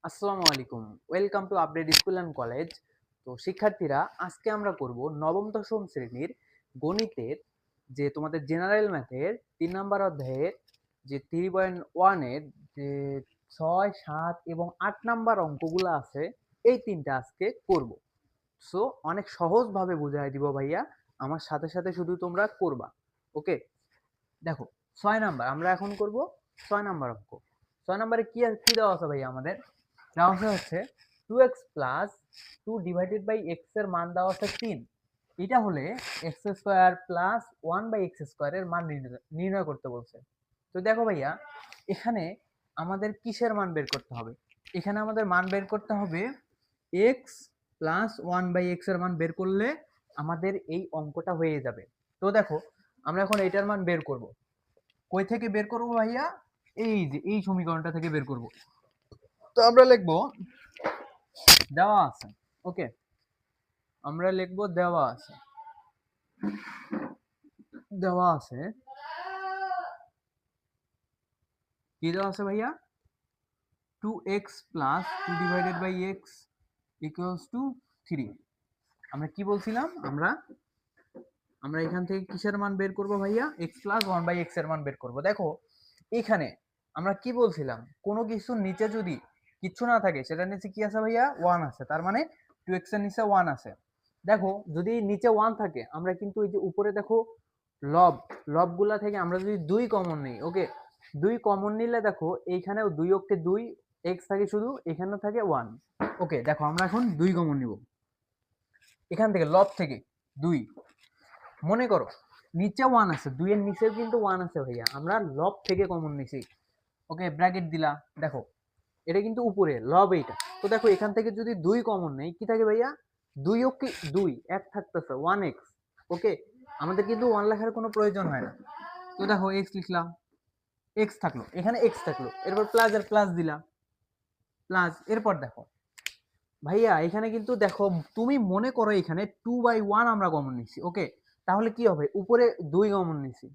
আসসালামু আলাইকুম। Welcome to update school and college. তো শিক্ষার্থীরা, আজকে আমরা করব নবম দশম শ্রেণীর গণিতের যে তোমাদের জেনারেল ম্যাথের ৩ নাম্বার অধ্যায়ের যে 3.1 এর যে ৬, ৭ এবং ৮ নাম্বার অঙ্কগুলো আছে, এই ৩টা আজকে করব। সো অনেক সহজভাবে বুঝাই দিব ভাইয়া, আমার সাথে সাথে শুধু তোমরা করবা। ওকে, দেখো ৬ নাম্বার আমরা এখন করব। ৬ নাম্বার অঙ্ক। ৬ নাম্বারে কি কি দেওয়া আছে ভাইয়া? আমাদের দেওয়া হচ্ছে 2x plus 2 divided by x এর মান দেওয়া আছে 3। এটা হলে x square plus 1 by x স্কোয়ারের মান নির্ণয় করতে বলছে। তো দেখো ভাইয়া, এখানে আমাদের কিসের মান বের করতে হবে? এখানে আমাদের মান বের করতে হবে এক্স প্লাস 1 বাই এক্স এর মান বের করলে আমাদের এই অঙ্কটা হয়ে যাবে। তো দেখো, আমরা এখন এইটার মান বের করব। কই থেকে বের করব ভাইয়া? এই যে এই সমীকরণটা থেকে বের করব। তো আমরা লিখবো দেওয়া আছে। ওকে, আমরা লিখবো দেওয়া আছে। দেওয়া আছে কি দেওয়া আছে ভাইয়া? 2x plus 2 divided by x equals to 3। আমরা কি বলছিলাম? আমরা আমরা এখান থেকে কিসের মান বের করব ভাইয়া? x প্লাস 1 বাই x এর মান বের করব। দেখো এখানে আমরা কি বলছিলাম, কোনো কিছুর নিচে যদি কিছু না থাকে সেটার নিচে কি আছে ভাইয়া? 1 আছে। তার মানে 2x এর নিচে 1 আছে। দেখো যদি নিচে 1 থাকে, আমরা কিন্তু এই যে উপরে দেখো লব, লবগুলা থেকে আমরা যদি 2 কমন নিই, ওকে, 2 কমন নিলে দেখো এইখানেও 2 অক্ষে 2 x থাকে, শুধু এখানেও থাকে 1। ওকে, দেখো আমরা এখন 2 কমন নিব এখান থেকে, লব থেকে 2। মনে করো নিচে 1 আছে, 2 এর নিচেও কিন্তু 1 আছে ভাইয়া, আমরা লব থেকে কমন নিছি। ওকে, ব্র্যাকেট দিলা। দেখো এটা কিন্তু উপরে লব এইটা। তো দেখো এখান থেকে যদি 2 কমন নেই, কি থাকে ভাইয়া? 2 ওকে 2 এক থাকতেছে 1x। ওকে, আমাদের কিন্তু 1 লেখার কোনো প্রয়োজন হয় না। তো দেখো x লিখলাম, x থাকলো এখানে, x থাকলো, এরপর প্লাস আর প্লাস দিলা, প্লাস। এরপর দেখো ভাইয়া এখানে কিন্তু দেখো, তুমি মনে করো এখানে 2/1 আমরা কমন নিছি। ওকে, তাহলে কি হবে? উপরে 2 কমন নিছি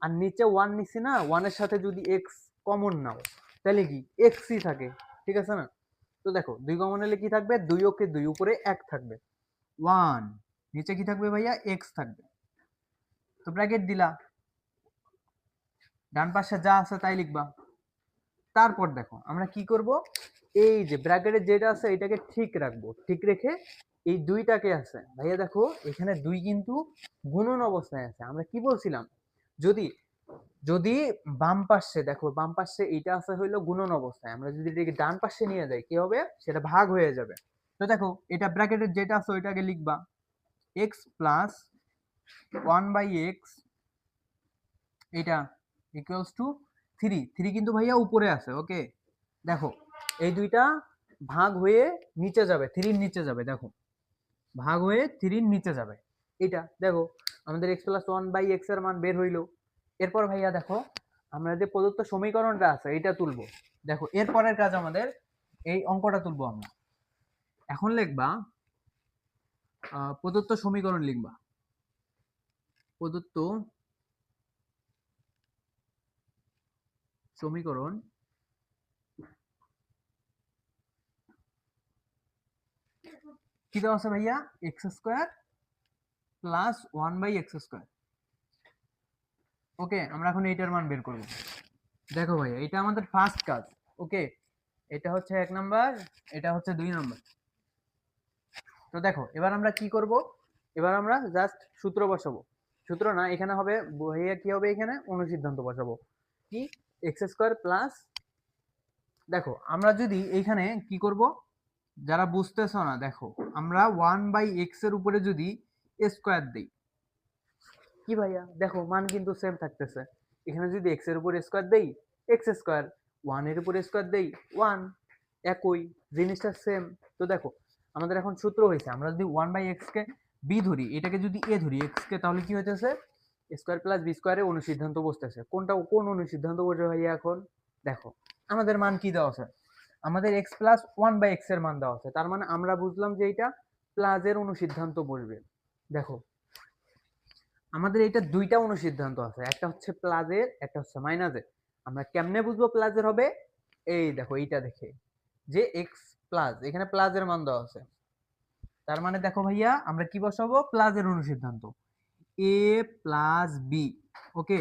আর নিচে 1 নিছি না, 1 এর সাথে যদি x কমন নাও তাহলে কি x ই থাকে, ঠিক আছে না? তো দেখো 2 কমন নিলে কি থাকবে? 2 ওকে 2, উপরে 1 থাকবে 1, নিচে কি থাকবে ভাইয়া? x থাকবে। তো ব্র্যাকেট দিলা, ডান পাশে যা আছে তাই লিখবা। তারপর দেখো আমরা কি করব, এই যে ব্র্যাকেটে যেটা আছে এটাকে ঠিক রাখবো, ঠিক রেখে এই দুইটাকে আছে ভাইয়া, দেখো এখানে 2 কিন্তু গুণন অবস্থায় আছে। আমরা কি বলছিলাম, যদি যদি বাম পাশে, দেখো বাম পাশে এটা আছে হইলো গুণন অবস্থায়, আমরা যদি এটাকে ডান পাশে নিয়ে যাই কি হবে? সেটা ভাগ হয়ে যাবে। তো দেখো এটা ব্র্যাকেটের যেটা আছে ওইটাকে লিখবা x প্লাস 1 বাই এক্স, এটা ইকুয়ালস টু 3। 3 কিন্তু ভাইয়া উপরে আছে। ওকে, দেখো এই দুইটা ভাগ হয়ে নিচে যাবে, 3 এর নিচে যাবে। দেখো ভাগ হয়ে 3 এর নিচে যাবে। এটা দেখো আমাদের x প্লাস 1 বাই এক্স এর মান বের হইলো। এরপর ভাইয়া দেখো আমরা যে প্রদত্ত সমীকরণটা আছে এটা তুলবো। দেখো এরপরের কাজ আমাদের এই অঙ্কটা তুলবো আমরা। এখন লিখবা প্রদত্ত সমীকরণ লিখবা। প্রদত্ত সমীকরণ কি দেওয়া আছে ভাইয়া? X square plus 1 by x square. Okay, আমরা এখন এইটার মান বের করব। দেখো ভাইয়া এটা আমাদের ফার্স্ট কাজ। ওকে, এটা হচ্ছে 1 নাম্বার, এটা হচ্ছে 2 নাম্বার। তো দেখো এবার আমরা কি করব, এবার আমরা জাস্ট সূত্র বসাবো। সূত্র না, এখানে হবে ভাইয়া কি হবে? এখানে অনুসিদ্ধান্ত বসাবো। কি? এক্স স্কোয়ার প্লাস, দেখো আমরা যদি এইখানে কি করব, যারা বুঝতেছো না দেখো, আমরা 1 বাই এক্স এর উপরে যদি স্কোয়ার দিই, কি ভাইয়া দেখো মান কিন্তু সেম থাকতেছে। এখানে যদি এক্স এর উপর স্কোয়ার দেই এক্স স্কোয়ার, 1 এর উপর স্কোয়ার দেই 1, একই জিনিসটা সেম। তো দেখো আমাদের এখন সূত্র হয়েছে, আমরা যদি 1 বাই এক্স কে বি ধরি, এটাকে যদি এ ধরি এক্স কে, তাহলে কি হইতেছে? স্কোয়ার প্লাস বি স্কোয়ারে অনুসিদ্ধান্ত বসতেছে। কোনটা কোন অনুসিদ্ধান্ত বসবে ভাইয়া? এখন দেখো আমাদের মান কি দেওয়া আছে? আমাদের এক্স প্লাস 1 বাই এক্স এর মান দেওয়া আছে। তার মানে আমরা বুঝলাম যে এটা প্লাসের অনুসিদ্ধান্ত বসবে। দেখো আমাদের এটা দুইটা অনুসিদ্ধান্ত আছে, একটা হচ্ছে প্লাসের, একটা হচ্ছে মাইনাসের। আমরা কেমনে বুঝবো প্লাসের হবে? এই দেখো এইটা দেখে, যে এক্স প্লাস, এখানে প্লাসের মান দেওয়া আছে, তার মানে দেখো ভাইয়া আমরা কি বসাবো, প্লাসের অনুসিদ্ধান্ত a plus b. Okay,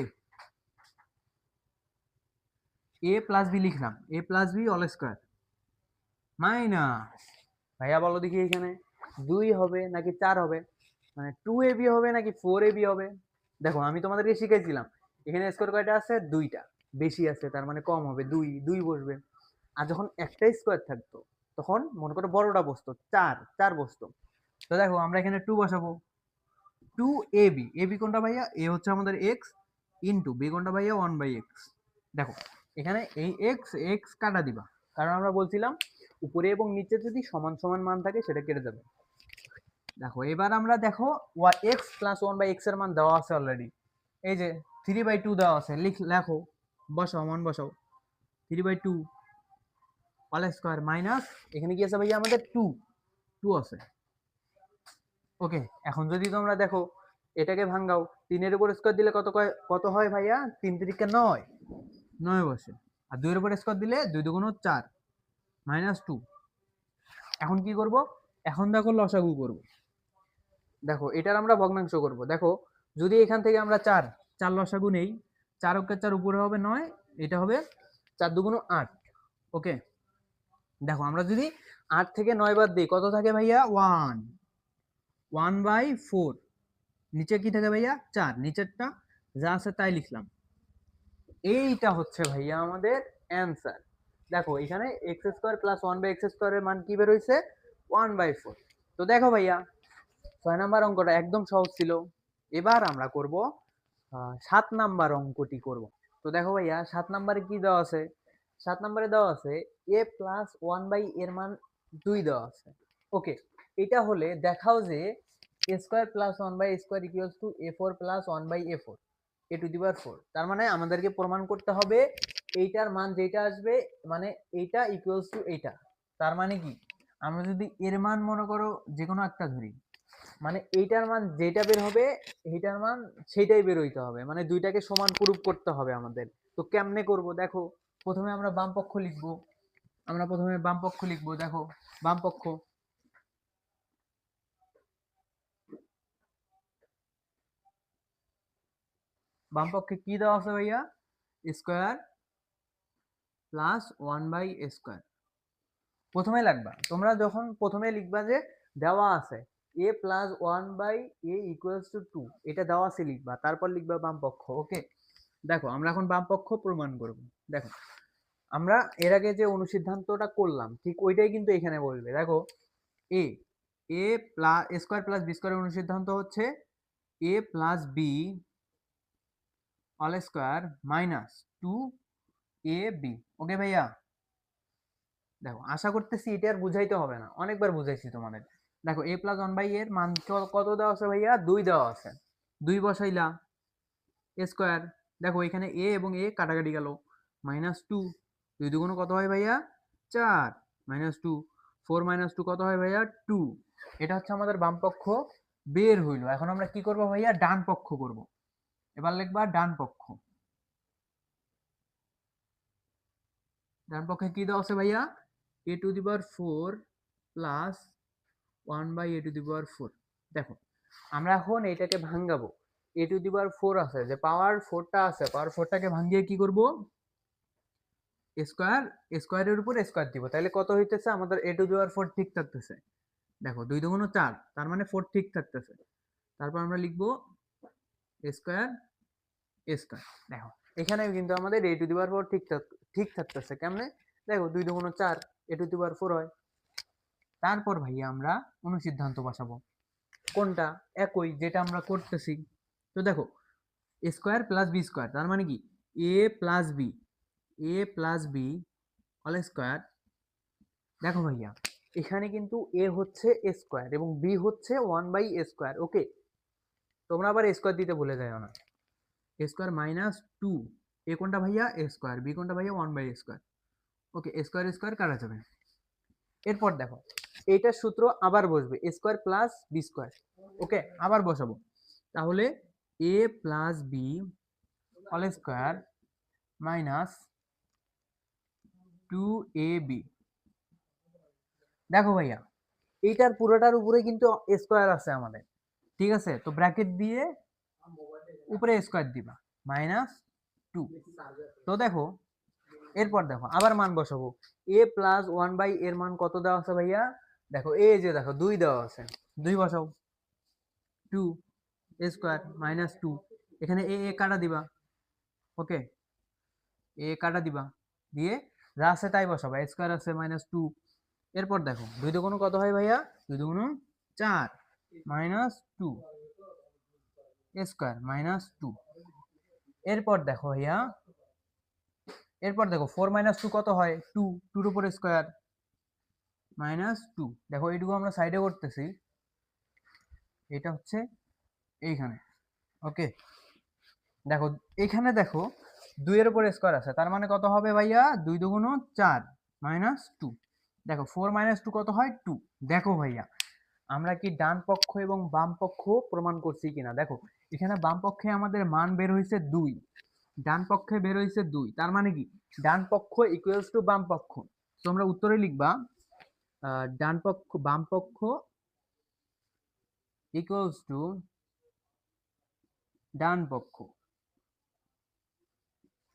a plus b লিখলাম, a plus b all square minus, ভাইয়া বলো দেখি এখানে 2 হবে নাকি 4 হবে, মানে 2ab হবে নাকি 4ab হবে। দেখো আমি তোমাদেরকে শিখাইছিলাম এখানে স্কয়ার কয়টা আছে, দুইটা, বেশি আছে তার মানে কম হবে, 2 2 বসবে। আর যখন একটা স্কয়ার থাকতো তখন মনে করো বড়টা বসতো, 4 4 বসতো। তো দেখো আমরা এখানে 2 বসাবো, 2ab, ab কোনটা ভাইয়া, a হচ্ছে আমাদের x ইনটু b কোনটা ভাইয়া 1/x। দেখো এখানে এই x x কাটা দিবা, কারণ আমরা বলছিলাম উপরে এবং নিচে যদি সমান সমান মান থাকে সেটা কেটে যাবে। দেখো এবার আমরা দেখো x প্লাস 1/x এর মান দেওয়া আছে অলরেডি, এই যে 3/2 দেওয়া আছে, লেখো, বসাও মান বসাও, 3/2 অল স্কয়ার মাইনাস, এখানে কি আছে ভাইয়া আমাদের 2 2 আছে। ওকে, এখন যদি তোমরা দেখো এটাকে ভাঙাও, 3 এর উপর স্কয়ার দিলে কত হয় ভাইয়া, 3 3 9 9 বসে, আর 2 এর উপর স্কয়ার দিলে 2 2 4 মাইনাস 2। এখন কি করব, এখন দেখো লসাগু করব। দেখো এটার আমরা ভগ্নাংশ করব। দেখো যদি এখান থেকে আমরা 4 4 লসাগু নেই, 4 অক্ষের 4 উপরে হবে 9, এটা হবে 4 2 8। ওকে, দেখো আমরা যদি 8 থেকে 9 বাদ দিই কত থাকে ভাইয়া, 1 1/4। নিচে কি থাকে ভাইয়া, 4, নিচেরটা যা আছে তাই লিখলাম। এইটা হচ্ছে ভাইয়া আমাদের অ্যান্সার। দেখো এখানে এক্স স্কোয়ার প্লাস 1/x স্কোয়ারের মান কি বের হয়েছে, 1/4। তো দেখো ভাইয়া 6 নাম্বার অঙ্কটা একদম সহজ ছিল। এবার আমরা করব 7 নাম্বার অঙ্কটি করব। তো দেখো ভাইয়া 7 নাম্বারে কি দেওয়া আছে, 7 নাম্বারে দেওয়া আছে a প্লাস 1/a এর মান 2 দেওয়া আছে। ওকে, এটা হলে দেখাও যে a square plus 1/a square equals to a4 plus 1/a4 a to the power 4। তার মানে আমাদেরকে প্রমাণ করতে হবে এইটার মান যেটা আসবে, মানে এইটা ইকুয়ালস টু এইটা। তার মানে কি, আমরা যদি এর মান মনে করো যে কোনো একটা ধরি, মানে এইটার মান যেটা বের হবে এইটার মান সেইটাই বের হইতে হবে, মানে দুইটাকে সমান প্রুফ করতে হবে আমাদের। তো কেমনে করব, দেখো প্রথমে আমরা বাম পক্ষ লিখবো, আমরা প্রথমে বাম পক্ষ লিখবো। দেখো বাম পক্ষ, বাম পক্ষে কি দেওয়া আছে ভাইয়া, স্কয়ার প্লাস 1/a স্কয়ার। প্রথমে লিখবা, তোমরা যখন প্রথমে লিখবা যে দেওয়া আছে a plus 1/a equals to 2, এটা দেওয়া আছে লিখবা, তারপর লিখবা বাম পক্ষ। ওকে, দেখো আমরা এখন বাম পক্ষ প্রমাণ করব। দেখো আমরা এর আগে যে অনুসিদ্ধান্তটা করলাম ঠিক ওইটাই কিন্তু এখানে বলবে। দেখো a a plus square plus b স্কোয়ারের অনুসিদ্ধান্ত হচ্ছে a plus b all square minus 2ab। Okay ভাইয়া, দেখো আশা করতেছি এটা আর বুঝাইতে হবে না, অনেকবার বুঝাইছি তোমাদের। দেখো a প্লাস 1/a এর মান কত দেওয়া আছে ভাইয়া, 2 দেওয়া আছে, 2 বসাইলা স্কোয়ার। দেখো এখানে a এবং a কাটাকাটি গেল, মাইনাস 2, 2 দুগুণ কত হয় ভাইয়া, 4 মাইনাস 2, 4 মাইনাস 2 কত হয় ভাইয়া, 2। এটা হচ্ছে আমাদের বাম পক্ষ বের হইলো। এখন আমরা কি করব ভাইয়া, ডান পক্ষ করব। এবার লিখবা ডান পক্ষ, ডান পক্ষে কি দেওয়া আছে ভাইয়া, a to the power 4 plus 1/a to the power 4। দেখো আমরা এখন এটাকে ভাঙাবো, a টু দি পাওয়ার 4 আছে, যে পাওয়ার 4টা আছে, পাওয়ার 4টাকে ভাঙিয়ে কি করব, স্কয়ার, স্কয়ারের উপর স্কয়ার দিব, তাহলে কত হইতেছে আমাদের a টু দি পাওয়ার 4 ঠিক থাকতেছে। দেখো 2 দুগুণ 4, তার মানে 4 ঠিক থাকতেছে। তারপর আমরা লিখব স্কয়ার স্কয়ার। দেখো এখানেও কিন্তু আমাদের a টু দি পাওয়ার 4 ঠিক থাকতেছে। কেমনে, দেখো 2 দুগুণ 4, a টু দি পাওয়ার 4 হয়। তারপর ভাইয়া আমরা অনুসিদ্ধান্ত বসাবো, কোনটা, একই যেটা আমরা করতেছি। তো দেখো স্কয়ার প্লাস বি স্কয়ার, তার মানে কি a plus b, a plus b all square. দেখো ভাইয়া এখানে কিন্তু a হচ্ছে a স্কয়ার এবং b হচ্ছে 1/a স্কয়ার। ওকে, তোমরা আবার স্কয়ার দিতে ভুলে যাও না, a স্কয়ার মাইনাস 2, a কোনটা ভাইয়া, a স্কয়ার, b কোনটা ভাইয়া, 1/a স্কয়ার। ওকে, স্কয়ার স্কয়ার কাটা যাবে। এরপর দেখো এইটার সূত্র আবার বসবে, a square plus b square. Okay, আবার বসাবো, তাহলে a plus b all square minus 2ab দেখো ভাইয়া এইটার পুরোটার উপরে কিন্তু স্কোয়ার আছে আমাদের, ঠিক আছে? তো ব্র্যাকেট দিয়ে উপরে স্কোয়ার দিবা -2। তো দেখো এরপর দেখো আবার মান বসাবো, a প্লাস 1 বাই এর মান কত দেওয়া আছে ভাইয়া? দেখো এই যে দেখো 2 দেওয়া আছে, 2 বসাও, 2 স্কোয়ার -2, এখানে এ কাটা দিবা, ওকে, এ কাটা দিবা, দিয়ে যা আছে তাই বসাবা, স্কোয়ার আছে -2। এরপর দেখো 2 দুগুণ কত হয় ভাইয়া? 2 দুগুণ 4, -2 স্কোয়ার -2। এরপর দেখো ভাইয়া, এরপর দেখো 4 -2 কত হয়? 2, 2 এর উপর স্কোয়ার -2। দেখো এইটুকু আমরা সাইডে করতেছি, এটা হচ্ছে এইখানে, ওকে। দেখো এখানে দেখো 2 এর উপর স্কোয়ার আছে, তার মানে কত হবে ভাইয়া? 2 দুগুণ 4 -2। দেখো 4 -2 কত হয়? 2। দেখো ভাইয়া আমরা কি ডান পক্ষ এবং বাম পক্ষ প্রমাণ করছি কিনা দেখো, এখানে বাম পক্ষে আমাদের মান বের হয়েছে 2, ডান পক্ষে বের হয়েছে 2, তার মানে কি ডান পক্ষ ইকুয়ালস টু বাম পক্ষ। তো আমরা উত্তরে লিখবা ডান পক্ষ বাম পক্ষ ইকুয়ালস টু ডান পক্ষ,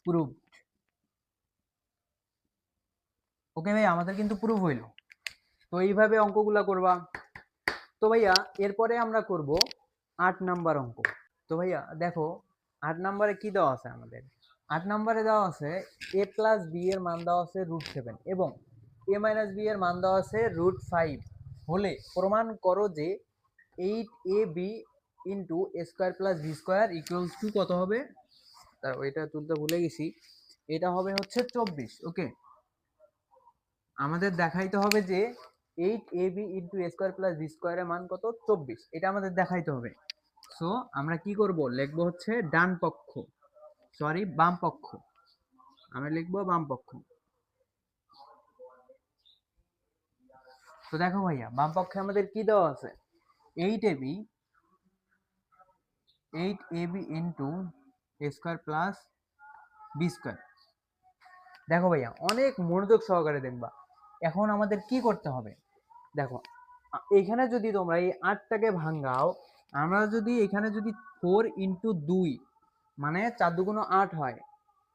প্রুফ। ওকে ভাই, আমাদের কিন্তু প্রুফ হইল। তো এইভাবে অঙ্কগুলা করবা। তো ভাইয়া এরপরে আমরা করব 8 নাম্বার অঙ্ক। তো ভাইয়া দেখো 8 নাম্বারে কি দেওয়া আছে আমাদের? 8 নাম্বারে দেওয়া আছে a প্লাস b এর মান দেওয়া আছে √7 এবং a মাইনাস b এর মান দেওয়া আছে √5 হলে প্রমাণ করো যে 8ab into a square plus b square equals two কত হবে? তার ওইটা তুলতে ভুলে গেছি, এটা হবে হচ্ছে 24। ওকে, আমাদের দেখাইতে হবে যে 8ab into a square plus b স্কোয়ারের মান কত? 24, এটা আমাদের দেখাইতে হবে। সো আমরা কি করব? লিখবো হচ্ছে ডান পক্ষ, সরি বাম পক্ষ, আমরা লিখবো বাম পক্ষ। তো দেখো ভাইয়া বাম পক্ষে আমাদের কি দেওয়া আছে? 8ab into a square plus b square. দেখো ভাইয়া অনেক মনোযোগ সহকারে দেখবা, এখন আমাদের কি করতে হবে দেখো, এখানে যদি তোমরা এই 8টাকে ভাঙাও, আমরা যদি এখানে যদি 4 ইন্টু 2 মানে 4 দুগুণ 8 হয়,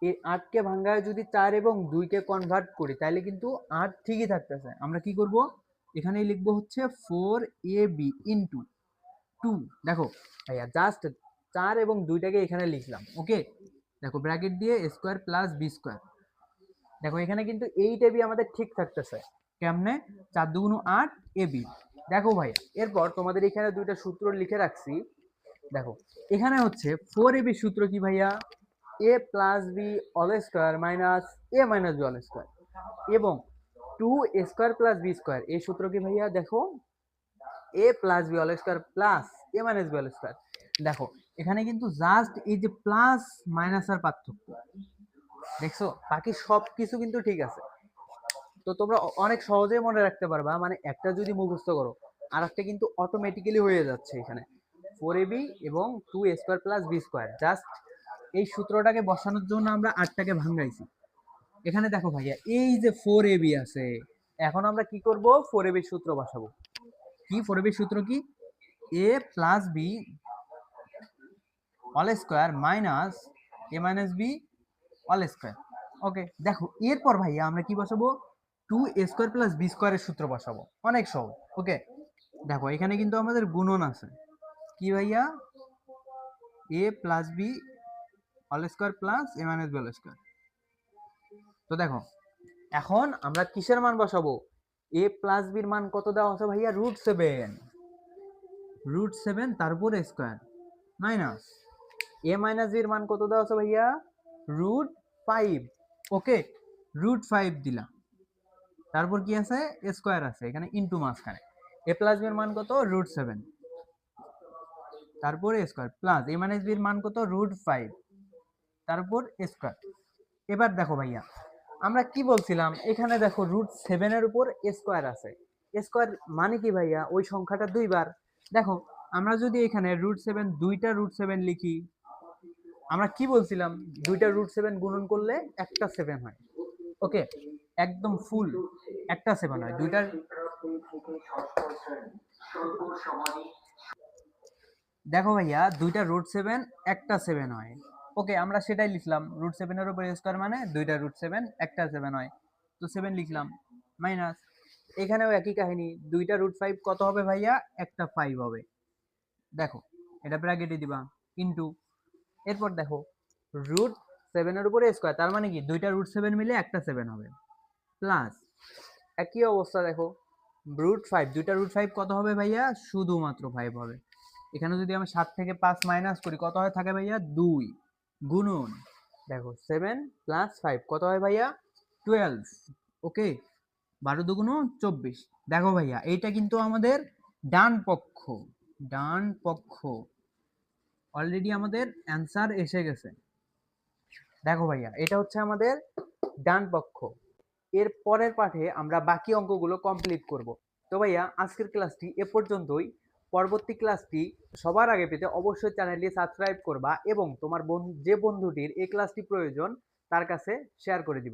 এই 8কে ভাঙায় যদি 4 এবং 2কে কনভার্ট করি তাহলে কিন্তু 8 ঠিকই থাকতেছে। আমরা কি করব? এখানে লিখবো হচ্ছে 4ab ইন্টু 2। দেখো ভাইয়া জাস্ট 4 এবং 2টাকে এখানে লিখলাম, ওকে। দেখো ব্র্যাকেট দিয়ে a square plus b square. দেখো এখানে কিন্তু 8ab আমাদের ঠিক থাকতেছে, কেমনে? 4 দুগুণ 8 ab। দেখো ভাইয়া এরপর তোমাদের এখানে দুইটা সূত্র লিখে রাখছি। দেখো এখানে হচ্ছে 4ab সূত্র কি ভাইয়া? a plus b all square minus a minus b all square এবং 2 a square plus b square, এই সূত্র কি ভাইয়া? দেখো a plus b all square plus a minus b all square. দেখো এখানে কিন্তু জাস্ট এই যে প্লাস মাইনাসের পার্থক্য, দেখছো? বাকি সব কিছু কিন্তু ঠিক আছে। তো তোমরা অনেক সহজেই মনে রাখতে পারবা, মানে একটা যদি মুখস্থ করো আর একটা কিন্তু অটোমেটিক্যালি হয়ে যাচ্ছে এখানে 4ab এবং 2 a square plus b square. Just এই সূত্রটাকে বসানোর জন্য আমরা 8টাকে ভাঙাইছি। এখানে দেখো ভাইয়া এই যে 4ab আছে, এখন আমরা কি করব? 4ab সূত্র বসাবো। কি 4ab সূত্র কি? a plus b whole square minus a minus b whole square. Okay, দেখো এরপর ভাইয়া আমরা কি বসাবো? 2 a স্কোয়ার প্লাস b স্কোয়ারের সূত্র বসাবো, অনেক সহজ। ওকে, দেখো এখানে কিন্তু আমাদের গুণন আছে, কি ভাইয়া? a plus b whole square plus a minus b whole square. তো দেখো এখন আমরা কিসের মান বসাবো? a প্লাস b এর মান কত দেওয়া আছে ভাইয়া? √7, তারপর square minus a minus b এর মান কত দেওয়া আছে ভাইয়া? √5। ওকে, √5 দিলাম, তারপর কি আছে? স্কোয়ার আছে এখানে ইনটু মাঝখানে। a প্লাস b এর মান কত? √7, তারপর square plus a minus b এর মান কত? √5, তারপর স্কোয়ার। এবার দেখো ভাইয়া আমরা কি বলছিলাম, এখানে দেখো √7 এর উপর স্কোয়ার আছে, স্কোয়ার মানে কি ভাইয়া? ওই সংখ্যাটা দুইবার। দেখো আমরা যদি এখানে √7 দুইটা √7 লিখি, আমরা কি বলছিলাম? দুইটা √7 গুণন করলে একটা 7 হয়। ওকে, একদম ফুল একটা 7 হয়, দুইটার দেখো ভাইয়া দুইটা রুট 7 একটা 7 হয়। ওকে, আমরা সেটাই লিখলাম, রুট 7 এর উপর স্কয়ার মানে দুইটা রুট 7 একটা 7 হয়, তো 7 লিখলাম মাইনাস। এখানেও একই কাহিনী, দুইটা রুট 5 কত হবে ভাইয়া, একটা 5 হবে। দেখো এটা ব্র্যাকেটে দিবা ইনটু, এরপর দেখো রুট 7 এর উপরে স্কয়ার, তার মানে কি দুইটা রুট 7 মিলে একটা 7 হবে, প্লাস একই অবস্থা দেখো রুট 5, দুইটা রুট 5 কত হবে ভাইয়া, শুধুমাত্র 5 হবে। এখানে যদি আমি 7 থেকে 5 মাইনাস করি কত হয় থাকে ভাইয়া, 2 গুণন দেখো 7 প্লাস 5 কত হয় ভাইয়া, 12। ওকে, 12 দুগুণ 24। দেখো ভাইয়া এইটা কিন্তু আমাদের ডান পক্ষ, ডান পক্ষ অলরেডি আমাদের অ্যান্সার এসে গেছে। দেখো ভাইয়া এটা হচ্ছে আমাদের ডান পক্ষ। এর পরের পাঠে আমরা বাকি অঙ্কগুলো কমপ্লিট করব। তো ভাইয়া আজকের ক্লাসটি এ পর্যন্তই। পরবর্তী ক্লাসটি সবার আগে পেতে অবশ্যই চ্যানেলটি সাবস্ক্রাইব করবা এবং তোমার যে বন্ধুটির এই ক্লাসটি প্রয়োজন তার কাছে শেয়ার করে দিবা।